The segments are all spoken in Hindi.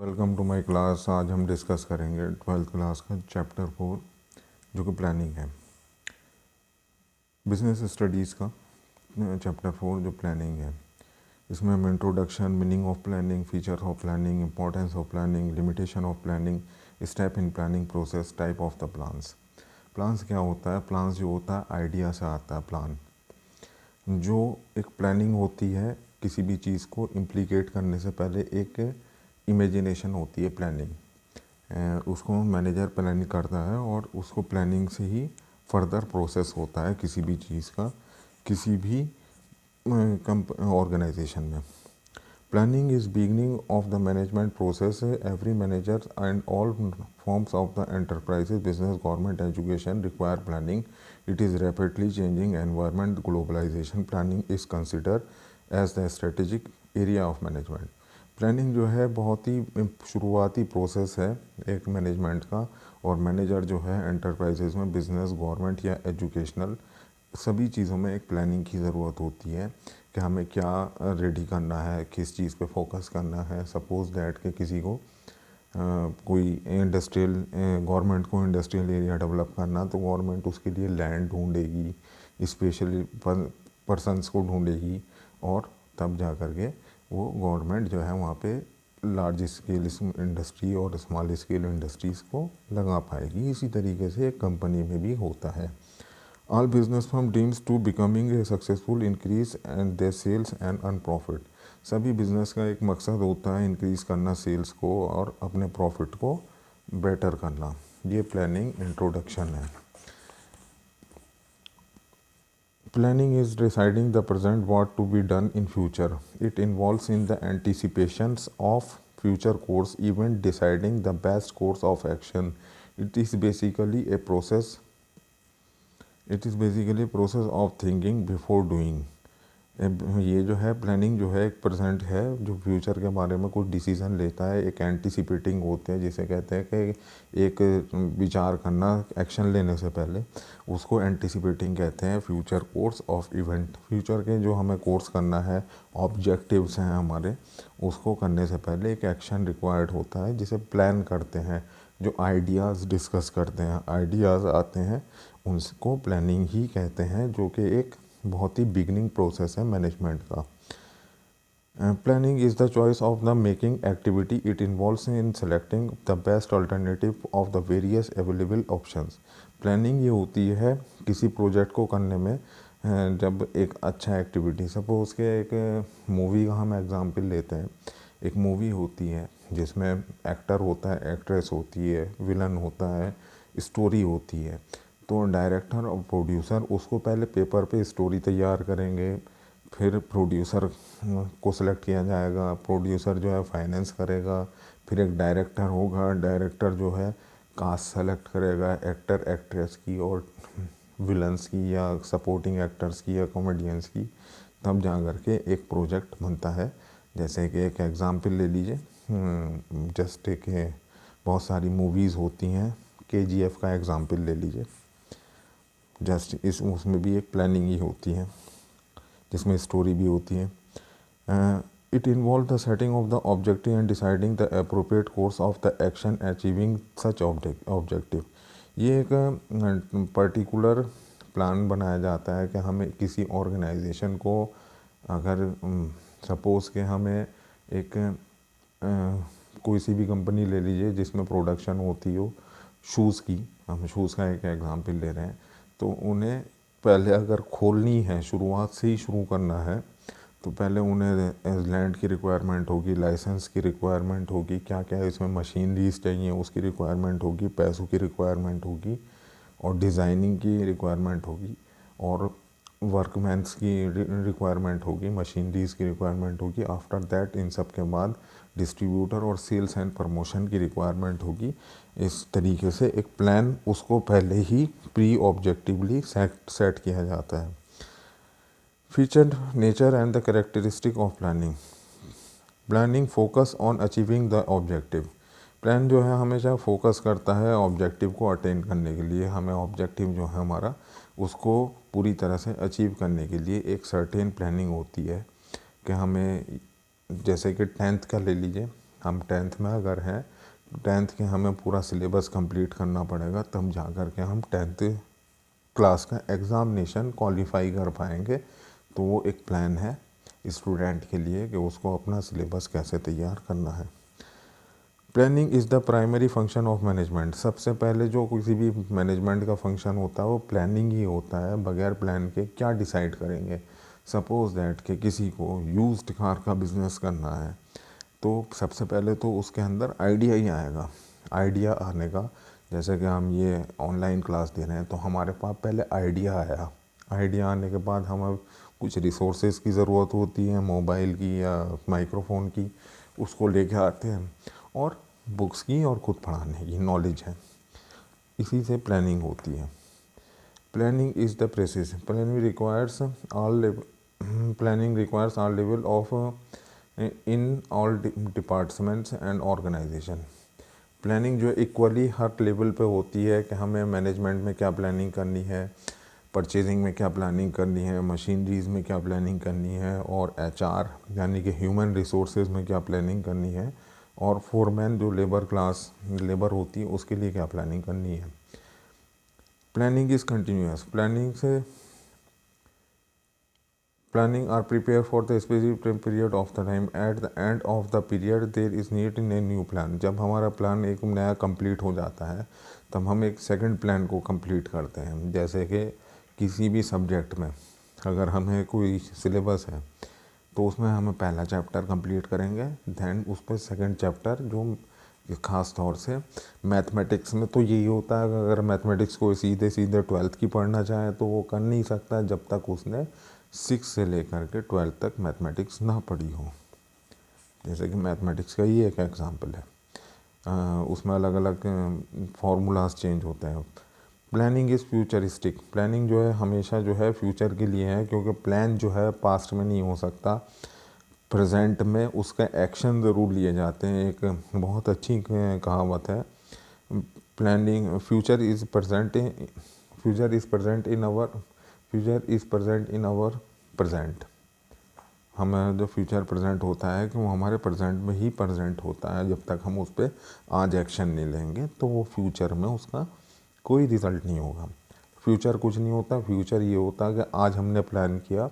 Welcome to my class. आज हम डिस्कस करेंगे 12th क्लास का चैप्टर 4 जो कि प्लानिंग है। बिजनेस स्टडीज़ का चैप्टर 4 जो प्लानिंग है, इसमें हम introduction, meaning of planning, features of planning, importance of planning, limitation of planning, step in planning process, type of the plans. Plans क्या होता है? प्लान्स जो होता है आइडिया से आता है। प्लान जो एक प्लानिंग होती है, किसी भी चीज़ को इम्प्लीकेट करने से पहले एक इमेजिनेशन होती है प्लानिंग। उसको मैनेजर प्लानिंग करता है और उसको प्लानिंग से ही फर्दर प्रोसेस होता है किसी भी चीज़ का, किसी भी ऑर्गेनाइजेशन में। Planning is beginning of the management process. Every manager and all forms of the enterprises, business, government, education require planning. It is rapidly changing environment, globalisation. Planning is consider as the strategic area of management. Planning जो है बहुत ही शुरुआती प्रोसेस है एक मैनेजमेंट का, और मैनेजर जो है एंटरप्राइजेज में, बिजनेस, गवर्नमेंट या एजुकेशनल, सभी चीज़ों में एक प्लानिंग की ज़रूरत होती है कि हमें क्या रेडी करना है, किस चीज़ पे फोकस करना है। सपोज़ दैट कि किसी को कोई इंडस्ट्रियल, गवर्नमेंट को इंडस्ट्रियल एरिया डेवलप करना, तो गवर्नमेंट उसके लिए लैंड ढूंढेगी, स्पेशली पर्सनस को ढूंढेगी, और तब जा कर के वो गवर्नमेंट जो है वहाँ पे लार्ज स्केल इंडस्ट्री और स्मॉल स्केल इंडस्ट्रीज़ को लगा पाएगी। इसी तरीके से एक कंपनी में भी होता है। All business firm dreams to becoming a successful increase and their sales and earn profit. सभी बिजनेस का एक मकसद होता है इंक्रीज़ करना सेल्स को और अपने प्रॉफिट को बेटर करना। ये प्लानिंग इंट्रोडक्शन है। Planning is deciding the present what to be done in future. It involves in the anticipations of future course, even deciding the best course of action. It is basically a process. It is basically a process of thinking before doing. ये जो है प्लानिंग जो है एक प्रेजेंट है जो फ्यूचर के बारे में कुछ डिसीजन लेता है। एक एंटिसिपेटिंग होते हैं जिसे कहते हैं कि एक विचार करना एक्शन लेने से पहले, उसको एंटिसिपेटिंग कहते हैं। Future course of event, future के जो हमें कोर्स करना है, ऑब्जेक्टिव्स हैं हमारे, उसको करने से पहले एक एक्शन रिक्वायर्ड होता है जिसे प्लान करते हैं। जो आइडियाज़ डिस्कस करते हैं, आइडियाज़ आते हैं, उनको प्लानिंग ही कहते हैं, जो कि एक बहुत ही बिगनिंग प्रोसेस है मैनेजमेंट का। Planning is the choice of the making activity. It involves in selecting the best alternative of the various available options. Planning ये होती है किसी प्रोजेक्ट को करने में, जब एक अच्छा एक्टिविटी, सपोज के एक मूवी का हम एग्जांपल लेते हैं। एक मूवी होती है जिसमें एक्टर होता है, एक्ट्रेस होती है, विलन होता है, स्टोरी होती है। तो डायरेक्टर और प्रोड्यूसर उसको पहले पेपर पे स्टोरी तैयार करेंगे, फिर प्रोड्यूसर को सिलेक्ट किया जाएगा, प्रोड्यूसर जो है फाइनेंस करेगा, फिर एक डायरेक्टर होगा, डायरेक्टर जो है कास्ट सेलेक्ट करेगा एक्टर एक्ट्रेस की और विलन्स की या सपोर्टिंग एक्टर्स की या कॉमेडियंस की, तब जा कर के एक प्रोजेक्ट बनता है। जैसे कि एक एग्ज़ाम्पल ले लीजिए, जस्ट एक बहुत सारी मूवीज़ होती हैं, KGF का एग्ज़ाम्पल ले लीजिए। जस्ट उसमें भी एक प्लानिंग ही होती है जिसमें स्टोरी भी होती है। It involve the setting of the objective and deciding the appropriate course of the action achieving such objective. ये एक पर्टिकुलर प्लान बनाया जाता है कि हमें किसी ऑर्गेनाइजेशन को, अगर सपोज़ के हमें एक कोई सी भी कंपनी ले लीजिए जिसमें प्रोडक्शन होती हो शूज़ की, हम शूज़ का एक एग्ज़ाम्पल ले रहे हैं, तो उन्हें पहले अगर खोलनी है, शुरुआत से ही शुरू करना है, तो पहले उन्हें लैंड की रिक्वायरमेंट होगी, लाइसेंस की रिक्वायरमेंट होगी, क्या क्या इसमें मशीनरीज चाहिए उसकी रिक्वायरमेंट होगी, पैसों की रिक्वायरमेंट होगी, और डिज़ाइनिंग की रिक्वायरमेंट होगी, और वर्कमैन्स की रिक्वायरमेंट होगी, मशीनरीज की रिक्वायरमेंट होगी। आफ्टर दैट इन सब के बाद डिस्ट्रीब्यूटर और सेल्स एंड प्रमोशन की रिक्वायरमेंट होगी। इस तरीके से एक प्लान उसको पहले ही प्री ऑब्जेक्टिवली सेट किया जाता है। Feature, nature and the characteristic of planning. Planning focus on achieving the objective. Plan जो है हमेशा फोकस करता है ऑब्जेक्टिव को अटेन करने के लिए। हमें ऑब्जेक्टिव जो है हमारा, उसको पूरी तरह से अचीव करने के लिए एक सर्टेन प्लानिंग होती है कि हमें, जैसे कि 10th का ले लीजिए, हम 10th में अगर हैं तो 10th के हमें पूरा सिलेबस कंप्लीट करना पड़ेगा, तब जा कर के हम 10th क्लास का एग्ज़ामिनेशन क्वालिफाई कर पाएंगे। तो वो एक प्लान है स्टूडेंट के लिए कि उसको अपना सिलेबस कैसे तैयार करना है। Planning is the primary function of management. सबसे पहले जो किसी भी मैनेजमेंट का फंक्शन होता है वो प्लानिंग ही होता है। बगैर प्लान के क्या डिसाइड करेंगे। सपोज़ दैट कि किसी को यूज्ड कार का बिज़नेस करना है, तो सबसे पहले तो उसके अंदर आइडिया ही आएगा। आइडिया आने का, जैसे कि हम ये ऑनलाइन क्लास दे रहे हैं तो हमारे पास पहले आइडिया आया। आइडिया आने के बाद हमें कुछ रिसोर्सेज की ज़रूरत होती है, मोबाइल की या माइक्रोफोन की, उसको लेके आते हैं, और बुक्स की और खुद पढ़ाने की नॉलेज है। इसी से प्लानिंग होती है। Planning is the process. Planning requires all level of in all departments and organisation. Planning जो इक्वली हर लेवल पे होती है कि हमें मैनेजमेंट में क्या प्लानिंग करनी है, परचेजिंग में क्या प्लानिंग करनी है, मशीनरीज़ में क्या प्लानिंग करनी है, और एचआर यानी कि ह्यूमन रिसोर्सेज में क्या प्लानिंग करनी है, और फोरमैन जो लेबर होती है उसके लिए क्या प्लानिंग करनी है। Planning is continuous. Planning are prepared for the specific period of the time. At the end of the period there is need in a new plan. जब हमारा प्लान एक नया कंप्लीट हो जाता है तब हम एक सेकंड प्लान को कंप्लीट करते हैं। जैसे कि किसी भी सब्जेक्ट में अगर हमें कोई सिलेबस है तो उसमें हमें पहला चैप्टर कंप्लीट करेंगे, दैन उस पर सेकंड चैप्टर, जो ख़ास तौर से मैथमेटिक्स में तो यही होता है कि अगर मैथमेटिक्स को सीधे सीधे 12th की पढ़ना चाहे तो वो कर नहीं सकता जब तक उसने 6 से लेकर के 12th तक मैथमेटिक्स ना पढ़ी हो। जैसे कि मैथमेटिक्स का ही एक एग्जांपल है, उसमें अलग अलग फार्मूलाज चेंज होते हैं। Planning is futuristic. प्लानिंग जो है हमेशा जो है फ्यूचर के लिए है, क्योंकि प्लान जो है पास्ट में नहीं हो सकता, प्रेजेंट में उसका एक्शन ज़रूर लिए जाते हैं। एक बहुत अच्छी कहावत है, planning future is present in our present. हमें जो फ्यूचर प्रेजेंट होता है कि वो हमारे प्रेजेंट में ही प्रेजेंट होता है। जब तक हम उस पर आज एक्शन नहीं लेंगे तो वो फ्यूचर में उसका कोई रिज़ल्ट नहीं होगा। फ्यूचर कुछ नहीं होता, फ्यूचर ये होता है कि आज हमने प्लान किया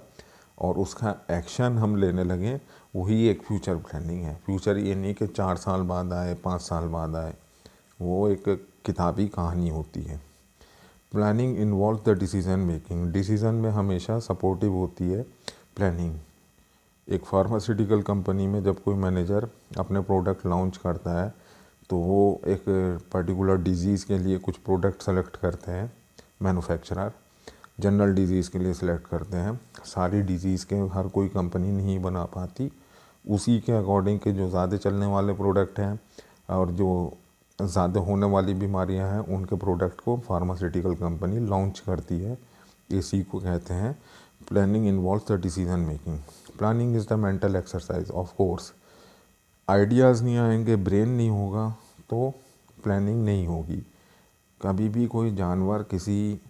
और उसका एक्शन हम लेने लगे, वही एक फ्यूचर प्लानिंग है। फ्यूचर ये नहीं कि 4 साल बाद आए, 5 साल बाद आए, वो एक किताबी कहानी होती है। Planning involve the decision making. Decision में हमेशा सपोर्टिव होती है प्लानिंग। एक फार्मास्यूटिकल कंपनी में जब कोई मैनेजर अपने प्रोडक्ट लॉन्च करता है तो वो एक पर्टिकुलर डिजीज़ के लिए कुछ प्रोडक्ट सेलेक्ट करते हैं। मैन्युफैक्चरर जनरल डिजीज़ के लिए सिलेक्ट करते हैं। सारी डिजीज़ के हर कोई कंपनी नहीं बना पाती, उसी के अकॉर्डिंग के जो ज़्यादा चलने वाले प्रोडक्ट हैं और जो ज़्यादा होने वाली बीमारियां हैं उनके प्रोडक्ट को फार्मास्यूटिकल कंपनी लॉन्च करती है। इसी को कहते हैं planning involves the decision making. Planning is the mental exercise. Of course ideas नहीं आएंगे, ब्रेन नहीं होगा तो प्लानिंग नहीं होगी। कभी भी कोई जानवर किसी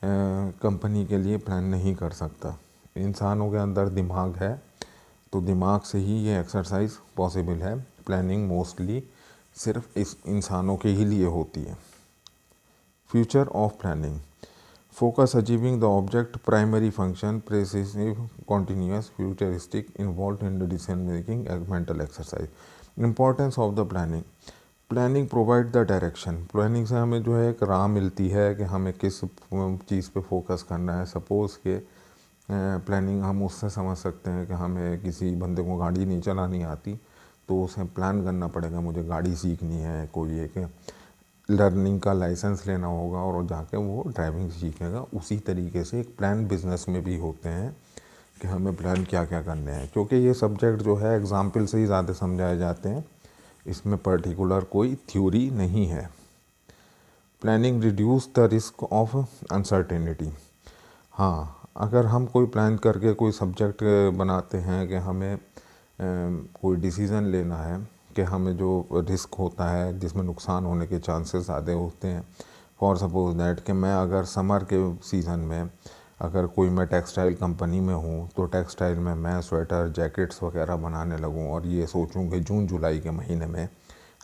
कंपनी के लिए प्लान नहीं कर सकता। इंसानों के अंदर दिमाग है तो दिमाग से ही ये एक्सरसाइज पॉसिबल है। प्लानिंग मोस्टली सिर्फ इस इंसानों के ही लिए होती है। Future of planning focus achieving the object primary function pervasive continuous futuristic involve in the decision making mental exercise. Importance of the planning. Planning provide the direction. Planning से हमें जो है एक राह मिलती है कि हमें किस चीज़ पे फोकस करना है। सपोज़ के प्लानिंग हम उससे समझ सकते हैं कि हमें किसी बंदे को गाड़ी नहीं चलानी आती तो उसे प्लान करना पड़ेगा, मुझे गाड़ी सीखनी है, कोई एक लर्निंग का लाइसेंस लेना होगा और जाके वो ड्राइविंग सीखेगा। उसी तरीके से एक प्लान बिजनेस में भी होते हैं कि हमें प्लान क्या क्या करने हैं, क्योंकि ये सब्जेक्ट जो है एग्जाम्पल से ही ज़्यादा समझाए जाते हैं, इसमें पर्टिकुलर कोई थ्योरी नहीं है। Planning reduce the risk of uncertainty. हाँ, अगर हम कोई प्लान करके कोई सब्जेक्ट बनाते हैं कि हमें कोई डिसीज़न लेना है कि हमें जो रिस्क होता है जिसमें नुकसान होने के चांसेस ज़्यादा होते हैं, फॉर सपोज दैट कि मैं अगर समर के सीज़न में अगर कोई मैं टेक्सटाइल कंपनी में हूँ तो टेक्सटाइल में मैं स्वेटर जैकेट्स वगैरह बनाने लगूँ और ये सोचूँ कि जून जुलाई के महीने में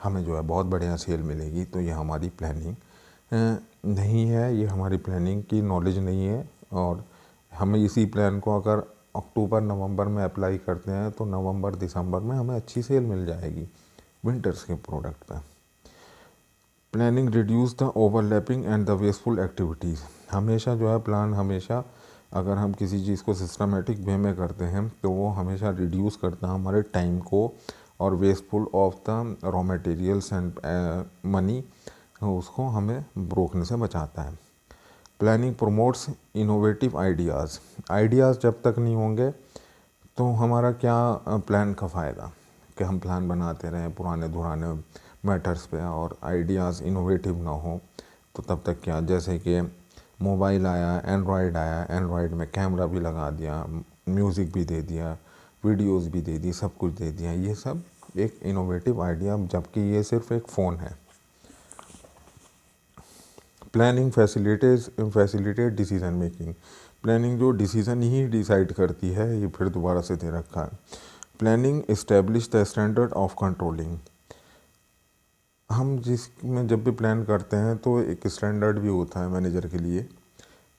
हमें जो है बहुत बढ़िया सेल मिलेगी, तो ये हमारी प्लानिंग नहीं है, ये हमारी प्लानिंग की नॉलेज नहीं है। और हमें इसी प्लान को अगर अक्टूबर नवंबर में अप्लाई करते हैं तो नवंबर दिसंबर में हमें अच्छी सेल मिल जाएगी विंटर्स के प्रोडक्ट पे। Planning reduce the overlapping and the wasteful activities. हमेशा जो है प्लान हमेशा अगर हम किसी चीज़ को सिस्टमेटिक वे में करते हैं तो वो हमेशा रिड्यूस करता है हमारे टाइम को और wasteful of the raw materials and money उसको हमें रोकने से बचाता है। प्लानिंग प्रमोट्स इनोवेटिव आइडियाज़ जब तक नहीं होंगे तो हमारा क्या प्लान का फ़ायदा कि हम प्लान बनाते रहें पुराने दुराने मैटर्स पे और आइडियाज़ इनोवेटिव ना हो, तो तब तक क्या। जैसे कि मोबाइल आया, एंड्रॉयड में कैमरा भी लगा दिया, म्यूज़िक भी दे दिया, वीडियोस भी दे दी, सब कुछ दे दिया, ये सब एक इनोवेटिव आइडिया, जबकि ये सिर्फ एक फ़ोन है। Planning facilitate decision making. Planning जो डिसीज़न ही डिसाइड करती है, ये फिर दोबारा से दे रखा है। Planning establish the standard of controlling. हम जिसमें जब भी प्लान करते हैं तो एक स्टैंडर्ड भी होता है मैनेजर के लिए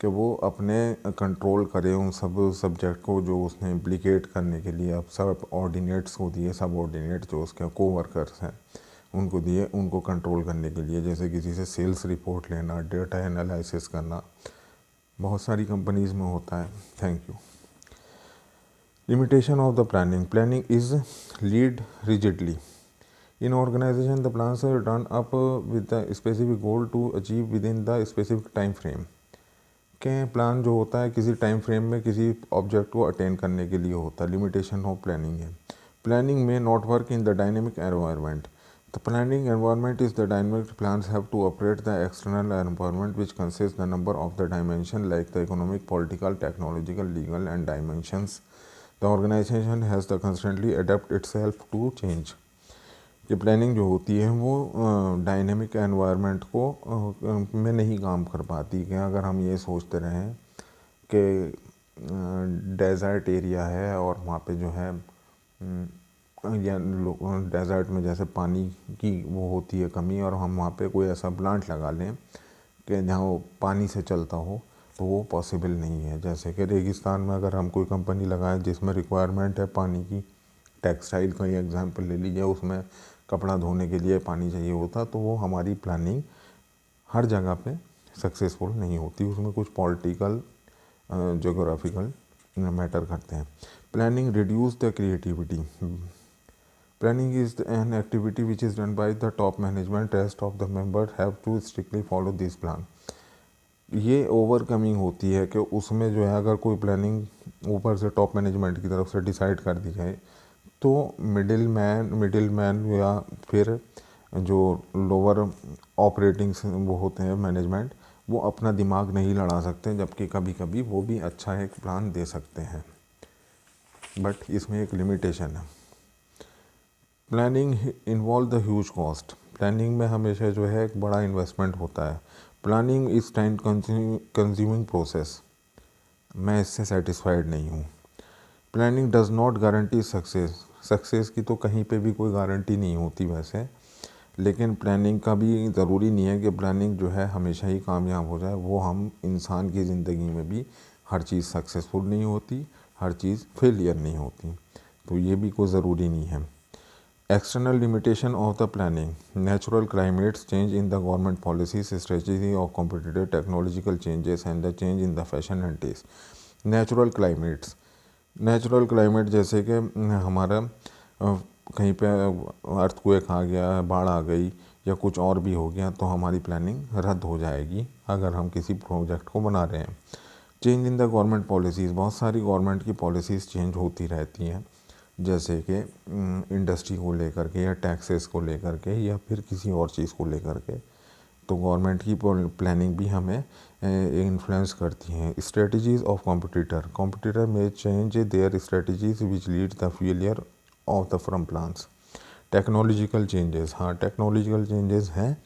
कि वो अपने कंट्रोल करे उन सब सब्जेक्ट को जो उसने इम्प्लीकेट करने के लिए। अब सब ऑर्डिनेट्स को दिए, सब ऑर्डिनेट जो उसके कोवर्कर्स हैं उनको दिए, उनको कंट्रोल करने के लिए। जैसे किसी से सेल्स रिपोर्ट लेना, डेटा एनालिसिस करना, बहुत सारी कंपनीज़ में होता है। Thank you. Limitation of the planning is lead rigidly. In organization, the plans are done up with the specific goal to achieve within the specific time frame. के प्लान जो होता है किसी टाइम फ्रेम में किसी ऑब्जेक्ट को अटेन करने के लिए होता है। लिमिटेशन ऑफ प्लानिंग है। प्लानिंग में not work in the dynamic environment. The planning environment is the dynamic plans have to operate the external environment which consist the number of the dimension like the economic, political, technological, legal and dimensions. The organisation has the constantly adapt itself to change. ये प्लानिंग जो होती है वो डायनेमिक एनवायरनमेंट को में नहीं काम कर पाती। कि अगर हम ये सोचते रहें कि डेज़र्ट एरिया है और वहाँ पे जो है या डेज़र्ट में जैसे पानी की वो होती है कमी, और हम वहाँ पे कोई ऐसा प्लांट लगा लें कि जहाँ वो पानी से चलता हो, तो वो पॉसिबल नहीं है। जैसे कि रेगिस्तान में अगर हम कोई कंपनी लगाएं जिसमें रिक्वायरमेंट है पानी की, टेक्सटाइल का ही एग्जांपल ले लीजिए, उसमें कपड़ा धोने के लिए पानी चाहिए होता, तो वो हमारी प्लानिंग हर जगह पे सक्सेसफुल नहीं होती। उसमें कुछ पॉलिटिकल, जोग्राफिकल मैटर करते हैं। Planning reduce the creativity. Planning is an activity which is done by the top management. Rest of the member have to strictly follow this plan. ये ओवरकमिंग होती है कि उसमें जो है अगर कोई प्लानिंग ऊपर से टॉप मैनेजमेंट की तरफ से डिसाइड कर दी जाए तो मिडिल मैन या फिर जो लोअर ऑपरेटिंग वो होते हैं मैनेजमेंट, वो अपना दिमाग नहीं लड़ा सकते, जबकि कभी कभी वो भी अच्छा एक प्लान दे सकते हैं, बट इसमें एक लिमिटेशन है। Planning involve the huge cost. Planning में हमेशा जो है एक बड़ा इन्वेस्टमेंट होता है। Planning is time consuming process. मैं इससे सेटिस्फाइड नहीं हूँ। Planning does not guarantee success की तो कहीं पे भी कोई गारंटी नहीं होती वैसे, लेकिन प्लानिंग का भी ज़रूरी नहीं है कि प्लानिंग जो है हमेशा ही कामयाब हो जाए। वो हम इंसान की ज़िंदगी में भी हर चीज़ सक्सेसफुल नहीं होती, हर चीज़ फेलियर नहीं होती, तो ये भी कोई ज़रूरी नहीं है। External limitation of the planning. Natural climates, change in the government policies, strategy of competitive, technological changes and the change in the fashion and taste. Natural climate जैसे कि हमारा कहीं पे अर्थक्वेक आ गया, बाढ़ आ गई या कुछ और भी हो गया, तो हमारी प्लानिंग रद्द हो जाएगी अगर हम किसी प्रोजेक्ट को बना रहे हैं। Change in the government policies. बहुत सारी गवर्नमेंट की पॉलिसीज़ चेंज होती रहती हैं, जैसे कि इंडस्ट्री को लेकर के या टैक्सेस को लेकर के या फिर किसी और चीज़ को लेकर के, तो गवर्नमेंट की प्लानिंग भी हमें इन्फ्लुएंस करती हैं। स्ट्रेटजीज़ ऑफ कॉम्पिटिटर में change their strategies which lead the failure of the from plans. Technological changes. हाँ, टेक्नोलॉजिकल चेंजेस हैं,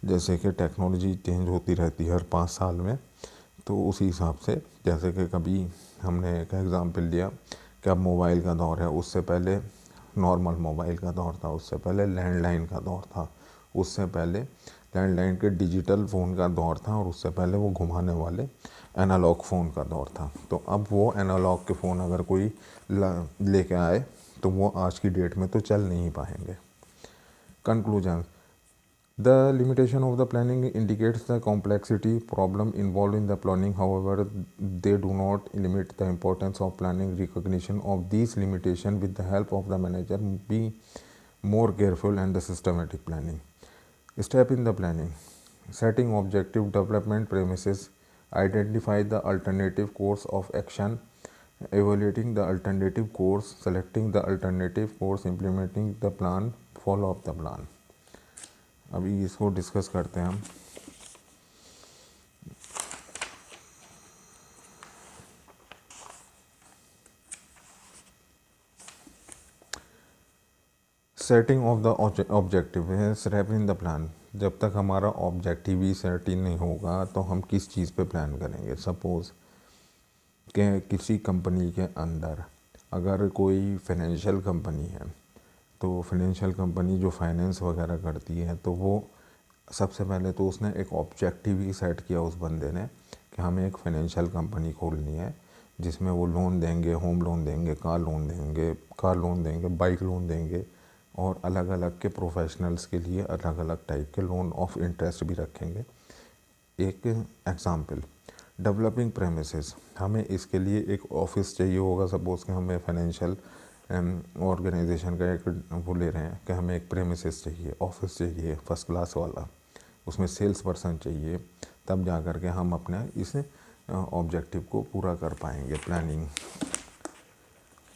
जैसे कि टेक्नोलॉजी चेंज होती रहती है हर 5 साल में, तो उसी हिसाब से, जैसे कि कभी हमने एक एग्ज़ाम्पल लिया कि अब मोबाइल का दौर है, उससे पहले नॉर्मल मोबाइल का दौर था, उससे पहले लैंडलाइन का दौर था, उससे पहले लैंडलाइन के डिजिटल फ़ोन का दौर था, और उससे पहले वो घुमाने वाले एनालॉग फ़ोन का दौर था। तो अब वो एनालॉग के फ़ोन अगर कोई लेके आए तो वो आज की डेट में तो चल नहीं पाएंगे। Conclusion: The limitation of the planning indicates the complexity problem involved in the planning. However, they do not limit the importance of planning. Recognition of these limitations with the help of the manager be more careful and the systematic planning. Step in the planning: setting objective, development premises, identify the alternative course of action, evaluating the alternative course, selecting the alternative course, implementing the plan, follow up the plan. अभी इसको डिस्कस करते हैं हम। सेटिंग ऑफ द ऑब्जेक्टिव है स्टेप इन द प्लान। जब तक हमारा ऑब्जेक्टिव ही सेट ही नहीं होगा तो हम किस चीज़ पे प्लान करेंगे। सपोज़ कि किसी कंपनी के अंदर अगर कोई फाइनेंशियल कंपनी है, तो फाइनेंशियल कंपनी जो फाइनेंस वगैरह करती है, तो वो सबसे पहले तो उसने एक ऑब्जेक्टिव ही सेट किया उस बंदे ने कि हमें एक फाइनेंशियल कंपनी खोलनी है जिसमें वो लोन देंगे, होम लोन देंगे, कार लोन देंगे, बाइक लोन देंगे, और अलग अलग के प्रोफेशनल्स के लिए अलग अलग टाइप के लोन ऑफ इंटरेस्ट भी रखेंगे। एक एग्ज़ाम्पल, डेवलपिंग प्रेमिसेस, हमें इसके लिए एक ऑफिस चाहिए होगा। सपोज़ कि हमें फाइनेंशियल ऑर्गेनाइजेशन का एक वो ले रहे हैं कि हमें एक प्रेमिसेस चाहिए, ऑफिस चाहिए फर्स्ट क्लास वाला, उसमें सेल्स पर्सन चाहिए, तब जा कर के हम अपने इस ऑब्जेक्टिव को पूरा कर पाएंगे। Planning: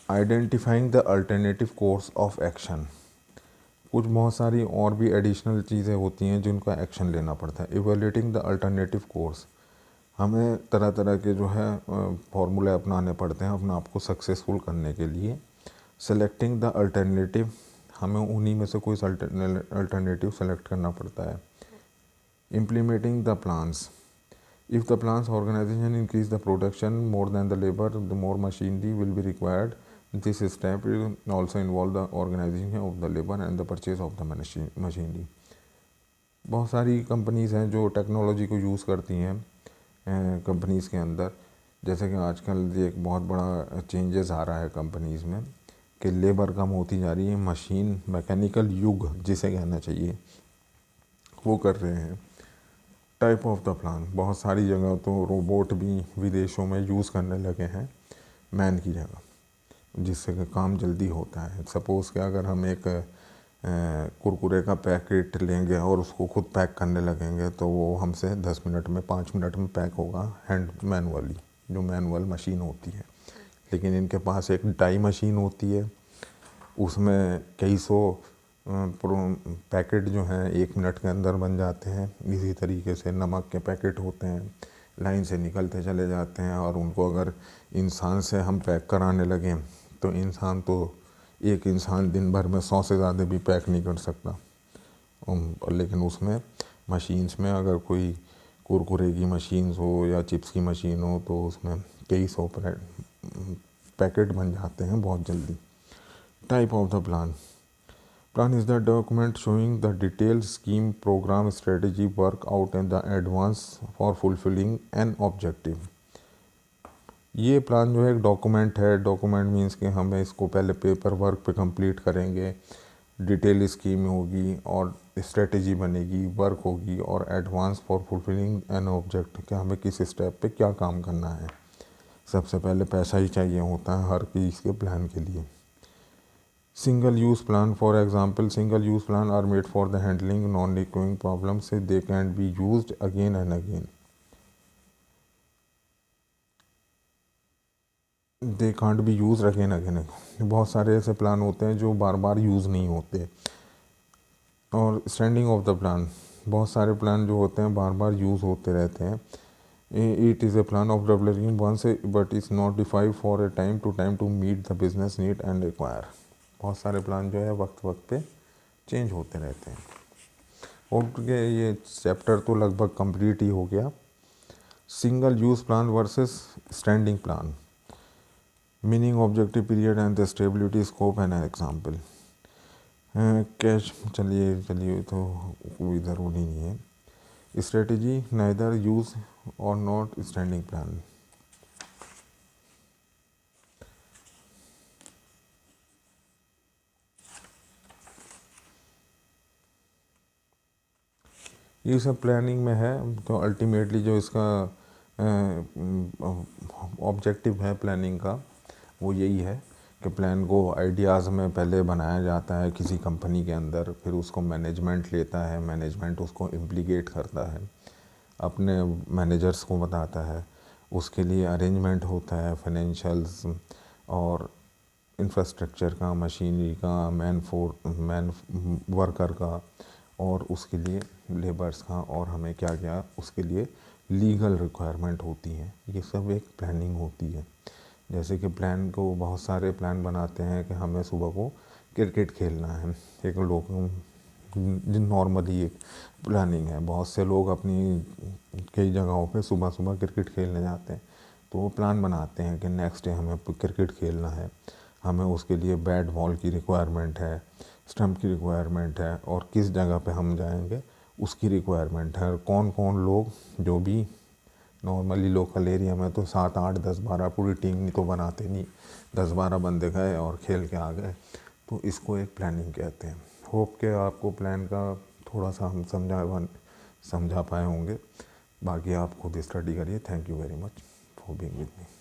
identifying the alternative course of action, कुछ बहुत सारी और भी एडिशनल चीज़ें होती हैं जिनका एक्शन लेना पड़ता है। इवेल्युएटिंग द अल्टरनेटिव कोर्स, हमें तरह तरह के जो है फॉर्मूले अपनाने पड़ते हैं अपने आप को सक्सेसफुल करने के लिए। सेलेक्टिंग द अल्टरनेटिव, हमें उन्हीं में से कोई अल्टरनेटिव सेलेक्ट करना पड़ता है। Implementing the plans, if the plans organisation increase the production more than the labour, the more machinery will be required. This step will also involve the organization of the labor and the purchase of the machinery. बहुत सारी कंपनीज़ हैं जो टेक्नोलॉजी को यूज़ करती हैं कंपनीज़ के अंदर। जैसे कि आजकल एक बहुत बड़ा चेंजेस आ रहा है कंपनीज़ में कि लेबर कम होती जा रही है, मशीन मैकेनिकल युग जिसे कहना चाहिए वो कर रहे हैं। टाइप ऑफ द प्लान, बहुत सारी जगह तो रोबोट भी विदेशों में यूज़ करने लगे हैं मैन की जगह, जिससे कि काम जल्दी होता है। सपोज़ कि अगर हम एक कुरकुरे का पैकेट लेंगे और उसको खुद पैक करने लगेंगे तो वो हमसे 10 मिनट में 5 मिनट में पैक होगा मैनुअली, जो मैनुअल मशीन होती है। लेकिन इनके पास एक डाई मशीन होती है, उसमें कई सौ पैकेट जो हैं 1 मिनट के अंदर बन जाते हैं। इसी तरीके से नमक के पैकेट होते हैं, लाइन से निकलते चले जाते हैं, और उनको अगर इंसान से हम पैक कराने लगें तो एक इंसान दिन भर में 100 से ज़्यादा भी पैक नहीं कर सकता। लेकिन उसमें मशीन्स में अगर कोई कुरकुरे की मशीन हो या चिप्स की मशीन हो तो उसमें कई सौ पैकेट बन जाते हैं बहुत जल्दी। Type of the plan, plan is the document showing the detail scheme, programme, strategy, work out in the advance for fulfilling an objective. ये प्लान जो है एक डॉक्यूमेंट है। डॉक्यूमेंट मीन्स कि हमें इसको पहले पेपर वर्क पे कंप्लीट करेंगे, डिटेल स्कीम होगी और स्ट्रेटजी बनेगी, वर्क होगी, और advance for fulfilling an object कि हमें किस स्टेप पे क्या काम करना है। सबसे पहले पैसा ही चाहिए होता है हर चीज़ के प्लान के लिए। Single use plan, for example single use plan are made for the handling non requiring problems, they can be used again and again. They can't be use again again, बहुत सारे ऐसे प्लान होते हैं जो बार बार यूज़ नहीं होते। और स्टैंडिंग ऑफ द प्लान, बहुत सारे प्लान जो होते हैं बार बार यूज़ होते रहते हैं। It is a plan of developing once but is not defied for a time to meet the business need and require. बहुत सारे प्लान जो है वक्त वक्त पे चेंज होते रहते हैं। ओके, ये चैप्टर तो लगभग कंप्लीट ही हो गया। Single use plan versus standing plan, meaning, objective period and the stability scope and example. Cash, चलिए चलिए तो कोई ज़रूरी नहीं है। स्ट्रेटजी, नाइदर यूज़ और नॉट स्टैंडिंग प्लान। ये सब प्लानिंग में है। तो अल्टीमेटली जो इसका ऑब्जेक्टिव है प्लानिंग का वो यही है कि प्लान को आइडियाज़ में पहले बनाया जाता है किसी कंपनी के अंदर, फिर उसको मैनेजमेंट लेता है, मैनेजमेंट उसको इम्प्लीकेट करता है, अपने मैनेजर्स को बताता है, उसके लिए अरेंजमेंट होता है फाइनेंशियल्स और इंफ्रास्ट्रक्चर का, मशीनरी का, मैन वर्कर का, और उसके लिए लेबर्स का, और हमें क्या क्या उसके लिए लीगल रिक्वायरमेंट होती हैं। ये सब एक प्लानिंग होती है। जैसे कि प्लान को बहुत सारे प्लान बनाते हैं कि हमें सुबह को क्रिकेट खेलना है, एक लोग नॉर्मली एक प्लानिंग है। बहुत से लोग अपनी कई जगहों पे सुबह सुबह क्रिकेट खेलने जाते हैं, तो वो प्लान बनाते हैं कि नेक्स्ट डे हमें क्रिकेट खेलना है, हमें उसके लिए बैट बॉल की रिक्वायरमेंट है, स्टंप की रिक्वायरमेंट है, और किस जगह पे हम जाएंगे उसकी रिक्वायरमेंट है, और कौन कौन लोग, जो भी नॉर्मली लोकल एरिया में तो 7 8 10 12 पूरी टीम नहीं तो बनाते नहीं, 10 12 बंदे गए और खेल के आ गए, तो इसको एक प्लानिंग कहते हैं। होप के आपको प्लान का थोड़ा सा हम समझा पाए होंगे। बाकी आप खुद स्टडी करिए। Thank you very much for being with me.